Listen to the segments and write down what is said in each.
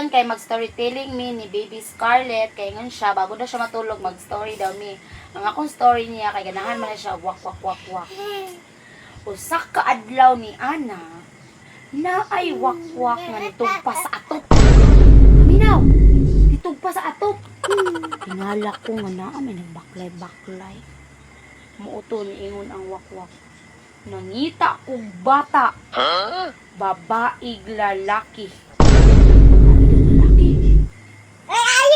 karon kay mag-storytelling mi ni Baby Scarlett kay ngon siya bago na siya matulog mag-story daw mi. Ang akong story niya kay ganahan man na siya wak wak wak wak. Usa ka adlaw ni Ana na ay wak wak nga nitugpa sa atop. Minaw, nitugpa sa atop. Tingala ko nga naa may nagbaklay-baklay. Muuto ni ingon ang wak wak. Nangita kong bata. Babaig lalaki. Ay,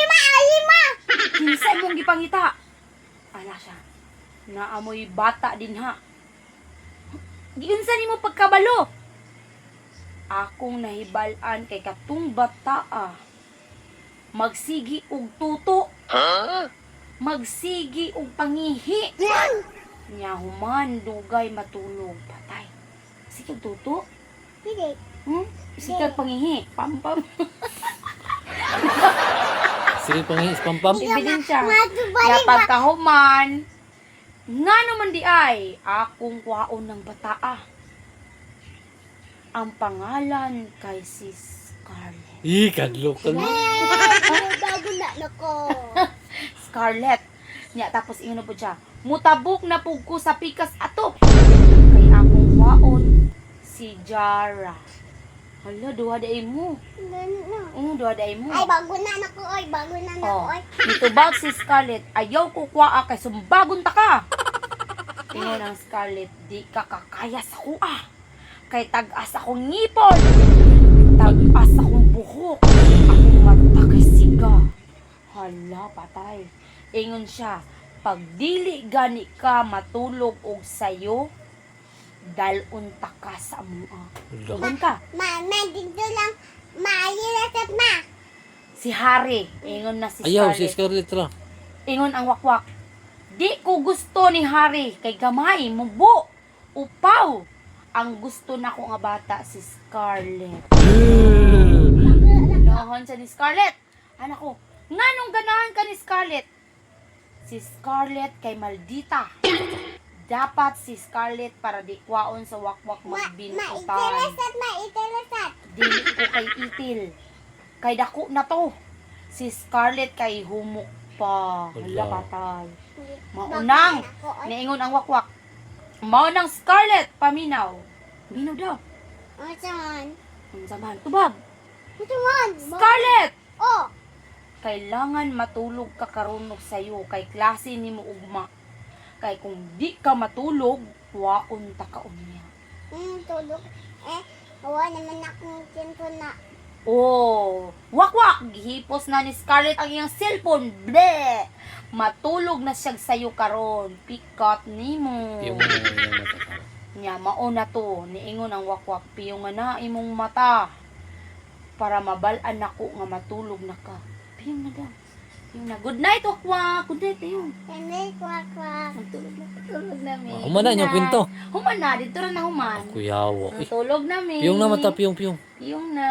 kinsa mong gipangita? Ala siya. Naamoy bata din ha. Giunsa nimo pagkabalo? Akong nahibalan kay katong bata magsigi og tuto. Magsigi og pangihi. Nya human dugay matulog patay. Sige tuto. Hindi. Sige pangihi. Pampam. Sige pangis, pampam. Ebidensya. Ya pagkahuman, nga naman di ay, akong kwaon ng bata Ang pangalan kay si Scarlett. Kadlo ka na. Bago na nako. Scarlett. Nya tapos ingon po siya, mutabok na pug ko sa pikas atop. Kay akong kwaon si Jara. Hala, duha day mo. Duha day mo. Ay, bago na nako, oy. Bago na nako, oy. Nitubag si Scarlett, ayaw ko kwaa kay sumbagon ta ka. Ingon ang Scarlett, di ka kakaya sa kuha. Kay tag-as akong ngipon. Tag-as akong buhok. Akong mata kay siga. Hala, patay. Ingon siya, pag dili gani ka matulog og sayo, dalon ta ka sa mua. Tugon ka. Ma, dito lang. Maayilasat ma. Si Harry, ingon na si Ayaw, si Scarlett. Scarlett ra. Ingon ang wakwak. Di ko gusto ni Harry kay gamay, mubo, upaw. Ang gusto na ko nga bata si Scarlett. Ganahan siya ni Scarlett. Anak ko, nganong ganahan ka ni Scarlett? Si Scarlett kay maldita. Dapat si Scarlett para di kwaon sa wakwak magbinutan. Maitirasat. Dili ko kay itil. Kay dako na to. Si Scarlett kay humok pa. Hala patay. Maunang. Niingon ang wakwak. Maunang Scarlett, paminaw. Minaw daw. Ano saan? Ang samahan. Tubag. Ito man. Scarlett! Oh. Kailangan matulog ka karunok sa'yo. Kay klase ni mo ugma. Kay kung di ka matulog, waon ta ka unya. Tulog. Hawa naman akong kinto na. Oh, wakwak! Gihipos na ni Scarlett ang iyang cellphone. Bleh! Matulog na siya sa'yo karon. Pikat ni mo. Yung mga mata. Nya, mauna to. Niingon ang wakwak. Piyo nga na imong mata. Para mabalaan ako nga matulog na ka. Piyo na daw. Piyo na. Good night, wakwak. Good night, yun. Kami, kwak-kwak. Tulog namin. Human na niyang kwento. Human na. Dito na human. Kuyawa. Tulog namin. Piyong na mata, piyong. Piyong na.